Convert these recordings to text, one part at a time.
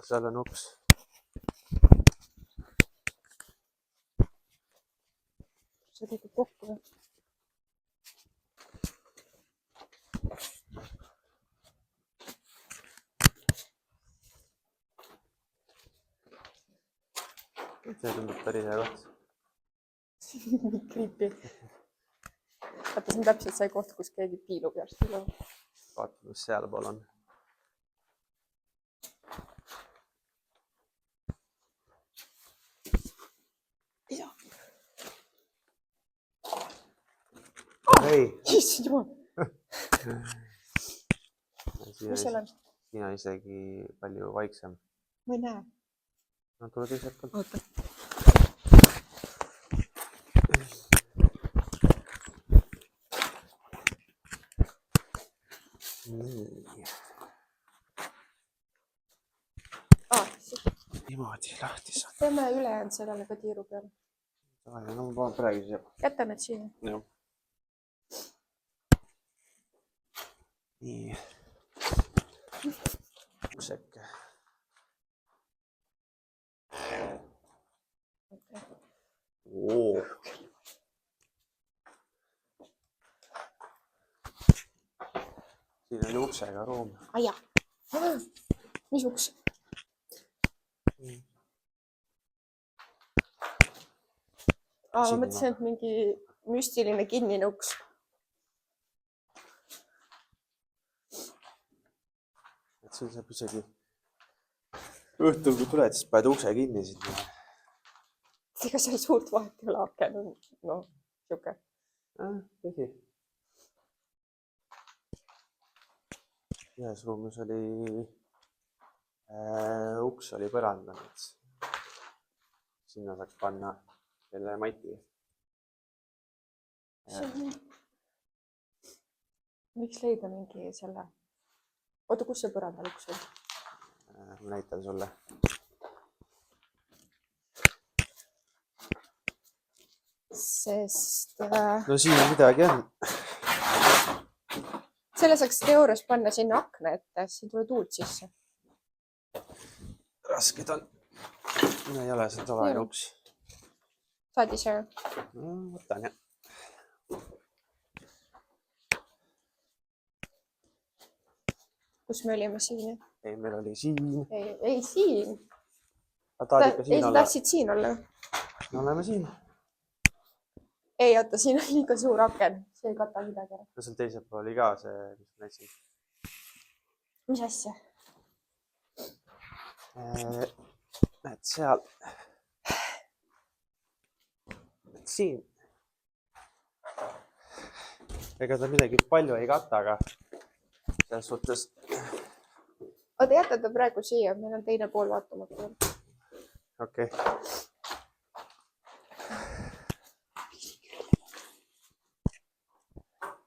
Seal on uks. See tekib kokku või? See tundub päris hea koht. Creepy. Vaata, see on täpselt see koht, kus keegi piilub järsti. Vaatame, mis sealpool on. Isa. Hei! Issand jumal! Mis seal on? Siin on isegi palju vaiksem. Ma ei näe. No tule teiselt poolt. Oota. Niimoodi lahti saab. Teeme ülejäänud sellele ka tiiru peale. No ma panen praegu siia. Jäta need siin. Jah. Nii. Uksekke. Oo. Siin on uksega ruum. Aja. Mis uks? Ma mõtlesin, et mingi müstiline kinnine uks. Et siin saab isegi õhtul, kui tuled, siis paned ukse kinni sinna. Ega seal suurt vahet ei ole, aken on, no, siuke. Tõsi. Ühes ruumis oli uks oli põrandal, et sinna saaks panna selle mati. Võiks leida mingi selle. Oota, kus see põrandal uks on? Ma näitan sulle. Sest... No siin midagi on. Selle saaks teoorias panna sinna akna ette, siin tule tuult sisse. Rasked on. Ei ole see tavaline uks. Saad ise? Võtan, jah. Kus me olime siin? Ei, meil oli siin. Ei siin. Tahad ikka siin olla? Tahtsid siin olla? Me oleme siin. Ei, oota, siin on liiga suur aken. See ei kata midagi ära. No seal teisel pool oli ka see, mis ma näitsin. Mis asja? Näed seal. Näed siin. Ega ta midagi palju ei kata, aga selles suhtes... Oota, jätada praegu siia. Meil on teine pool vaatamata. Okei.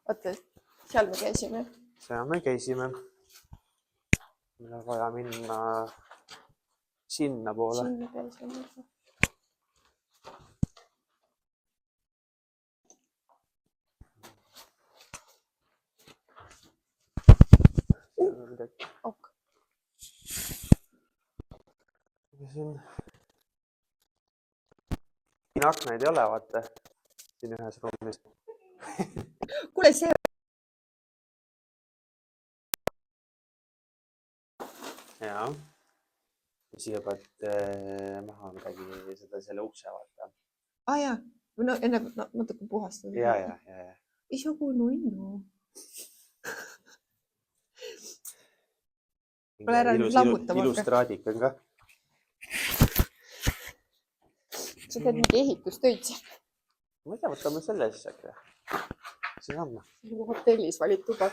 Oota, seal me käisime. Seal me käisime. Meil on vaja minna sinna poole. Sinna käisime. Ok. Siin aknaid ei ole, vaata. Siin ühes ruumis. kuule see. Jaa. Ja siia pead maha midagi selle ukse vaata. Jaa. No enne natuke puhastada. Ja. Ei saa kui nunnu. Ole ära nüüd lammutama. Ilus traadika on ka. Sa teed mingi ehitustöid siin. Ma ei tea, võtame selle siis äkki. See on. Hotellis valid tuba.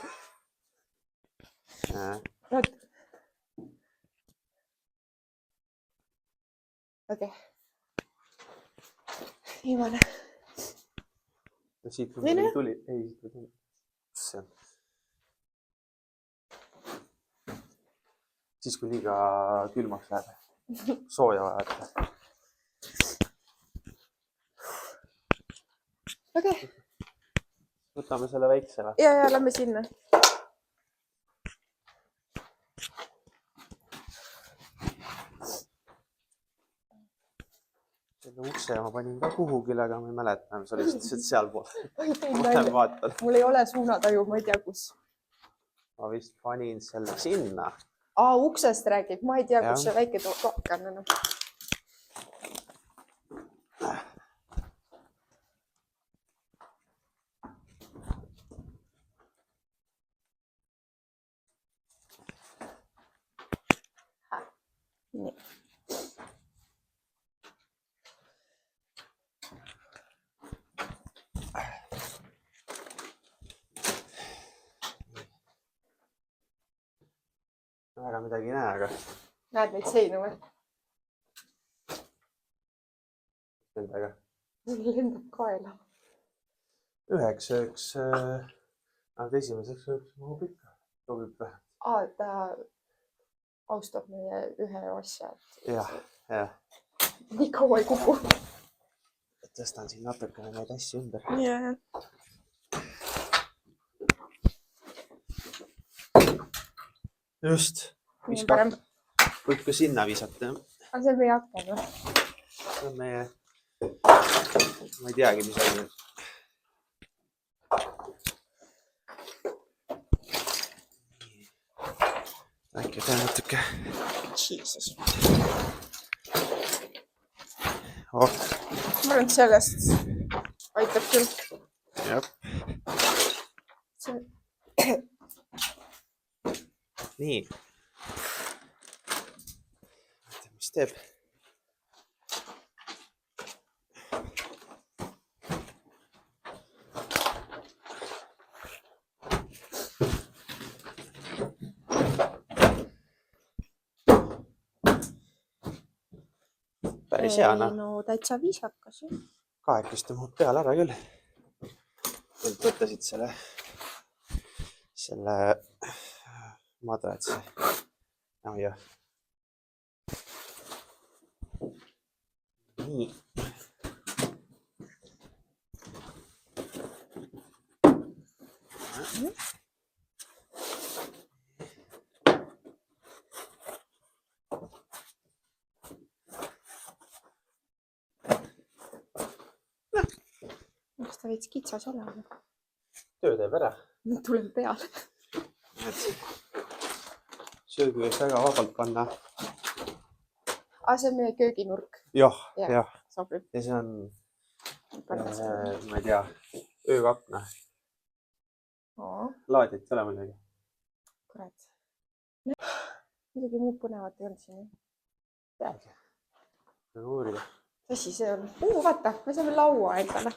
Okei. Viimane. Siit kui tuli. Ei, siit kui tuli. See on. Siis kui liiga külmaks läheb. Sooja vaja. Okei. Võtame selle väikse või? Ja, lähme sinna. Selle ukse ma panin ka kuhugile, aga ma ei mäleta. See oli lihtsalt seal pool. Mul ei ole suunataju, ma ei tea kus. Ma vist panin selle sinna. Uksest räägid. Ma ei tea, kus see väike tokke on enam. Nii. Väga midagi ei näe, aga... Näed neid seinu või? Nendega. Lendab kaela. Üheks esimeseks mahub ikka. Sobib vähe. Ta austab meie ühe asja. Jah. Nii kaua ei kuku. Tõstan siin natukene neid asju ümber. Jah. Just. Võib ka sinna visata. See on meie aken või? See on meie... Ma ei teagi, mis on. Äkki teen natuke. Jesus. Ma arvan, et sellest aitab küll. Jah. Nii. Mis teeb? Päris hea, noh. No täitsa viisakas. Kahekesti muud peale ära küll. Võttasid selle madratsi. No jah. Nii. Kas ta veits kitsas olema? Töö teeb ära. Nüüd tuleme peale. Söögi võiks väga vabalt panna. See on meie kööginurk. Jah. Sobib. Ja see on, ma ei tea, öökapna. Laadit ei ole muidugi. Kurat. Midagi muud põnevat ei olnud siin. Teagi. Nagu uurida. Tõsi see on? Vaata, me saame laua endale.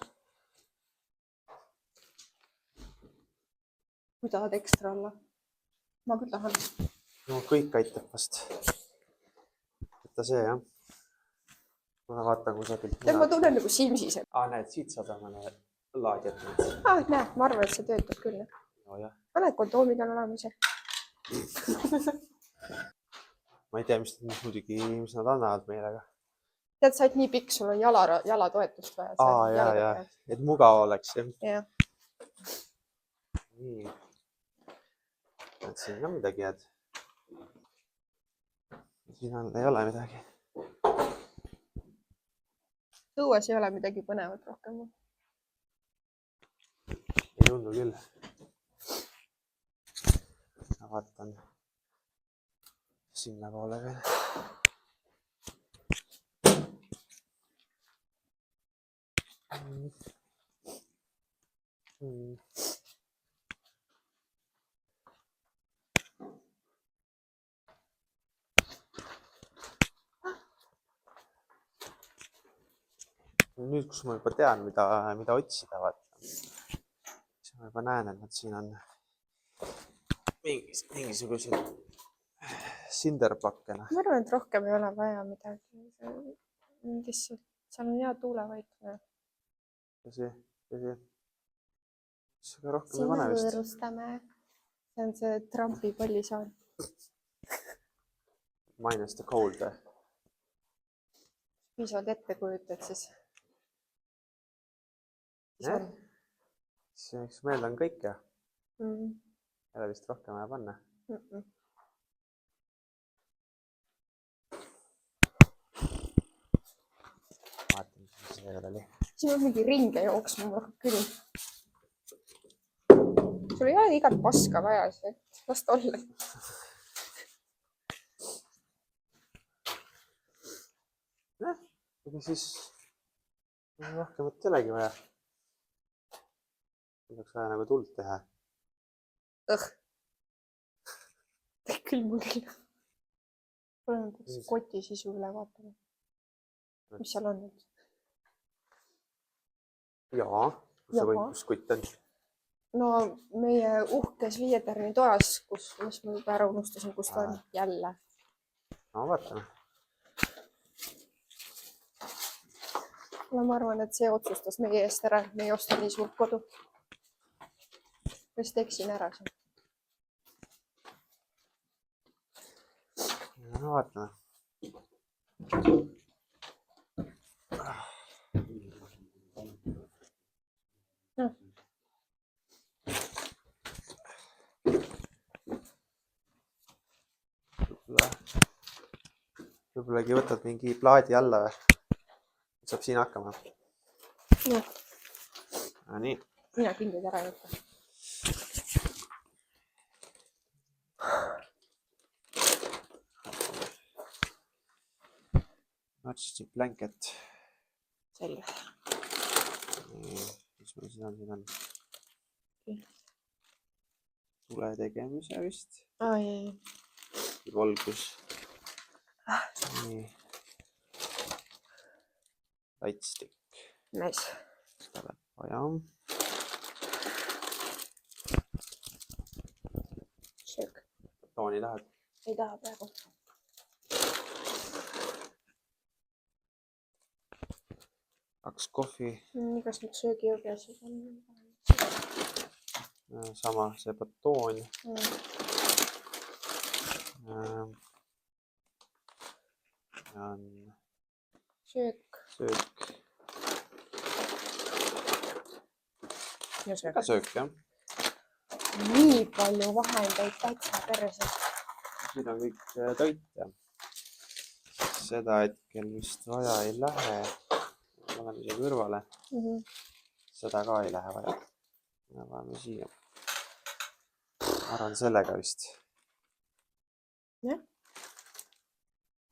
Kui tahad ekstra olla? Ma küll tahan. No kõik aitab vast. Võtta see, jah. Ma vaatan kusagilt. Ma tunnen nagu Simsis. Näed, siit saab mõne laadjat. Näed, ma arvan, et see töötab küll. No jah. Mõned kondoomid on olemas. Ma ei tea, mis nad annavad meile. Tead, sa oled nii pikk, sul on jalatoetust vaja. Ja. Et mugav oleks, jah. Jah. Nii. Siin on midagi head. Siin ei ole midagi. Õues ei ole midagi põnevat rohkem. Ei tundu küll. Ma vaatan sinna poole veel. Nüüd, kus ma juba tean, mida otsida, vaatan. Siis ma juba näen, et nad siin on mingisugused sinderplakkena. Ma arvan, et rohkem ei ole vaja midagi. Lihtsalt seal on hea tuulevõitmine. Tõsi. Seda rohkem ei Sinna pane vist. võõrustame. See on see Trumpi pallisaar. Minus the cold. Piisavalt ette kujutad siis. Eks meelde on kõik ja Ei ole vist rohkem vaja panna. Vaatame, mis sellega oli. Siin on mingi ringe jooksma mul küll. Sul ei ole igat paska vaja, et las ta olla. Aga siis rohkemat ei olegi vaja. Oleks vaja nagu tuld teha. Külma küll. Olen koti sisu üle vaatama. Mis seal on nüüd? Jaa, kus kott on? No meie uhkes 5 tärni toas, mis ma juba ära unustasin, kus ta on jälle. No vaatame. Ma arvan, et see otsustas meie eest ära, et me ei osta nii suurt kodu. Vist eksin ära siin. No vaatame. Võib-olla võtad mingi plaadi alla või? Saab siin hakkama. No. Nii. Mina kindlid ära võtta. Emergency blanket. Selge. Mis meil siin on? Tule tegemise vist. Ei. Valgus. Nii. Lightstick. Nice. Seda läheb vaja. Söök. Tooni tahad? Ei taha praegu. Kaks kohvi. Kas nüüd söögijoogi asjad on? Sama, see batoon. On söök. Ja söök. Ka söök, jah. Nii palju vahendeid täitsa perse. Siin on kõik toit ja seda hetkel vist vaja ei lähe. Oleme siia kõrvale. Seda ka ei lähe vaja. Vaatame siia. Arvan sellega vist. Jah.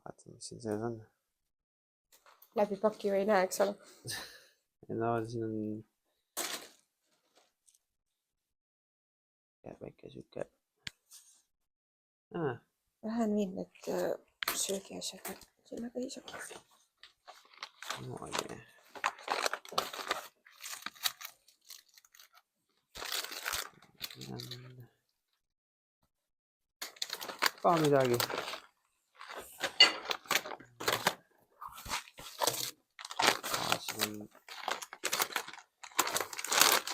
Vaatame, mis siin sees on. Läbi paki või ei näe, eks ole? No siin on väike süke. Lähen viin need söögiasjad sinna teise. No ei. Ka midagi.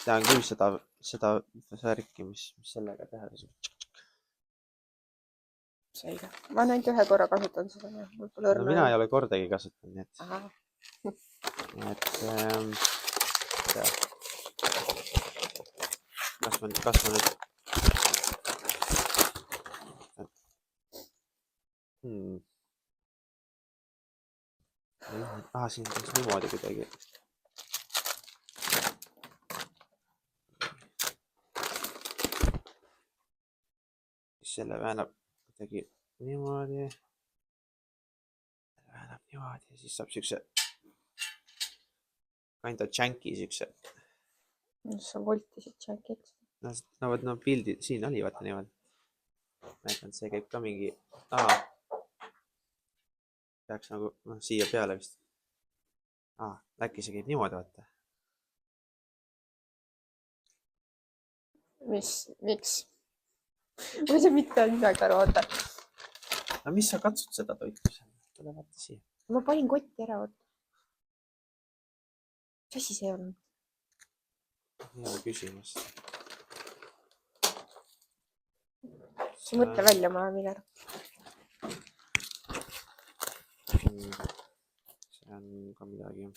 Tean küll seda värki, mis sellega teha. Selge. Ma olen ainult ühe korra kasutanud seda. No mina ei ole kordagi kasutanud, nii et kas ma nüüd siin peaks niimoodi kuidagi. siis selle väänab kuidagi niimoodi. Väänab niimoodi ja siis saab siukse kinda chunky siukse. Sa voltisid chunkiks. No vot, no pildid siin oli, vaata niimoodi. Näitan, see käib ka mingi, peaks nagu, siia peale vist. Äkki see käib niimoodi, vaata. Miks? Ma ei saa mitte midagi aru, oota. No mis sa katsud seda toitu seal? Tule vaata siia. Ma panin kotti ära, oota. Mis asi see on? Hea küsimus. Sa mõtle välja, ma lähen ära. See on ka midagi.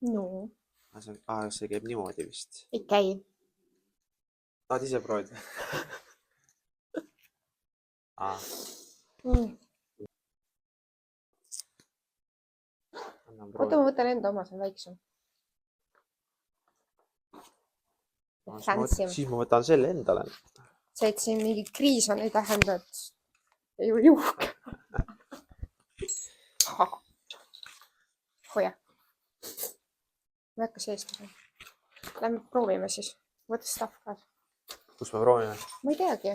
No. See käib niimoodi vist. Ei käi. Tahad ise proovida? Oota, ma võtan enda oma, see on väiksem. Siis ma võtan selle endale. See, et siin mingi kriis on, ei tähenda, et ei ole juhk. Hoia. Ma ei hakka seest. Lähme proovime siis. Võta stuff ka. Kus me proovime? Ma ei teagi.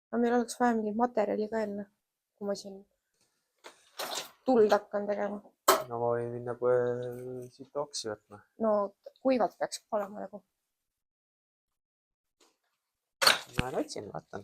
Aga meil oleks vaja mingit materjali ka enne, kui ma siin tuld hakkan tegema. No ma võin minna siit oksi võtma. No kuivad peaks olema nagu. Ma otsin, vaatan.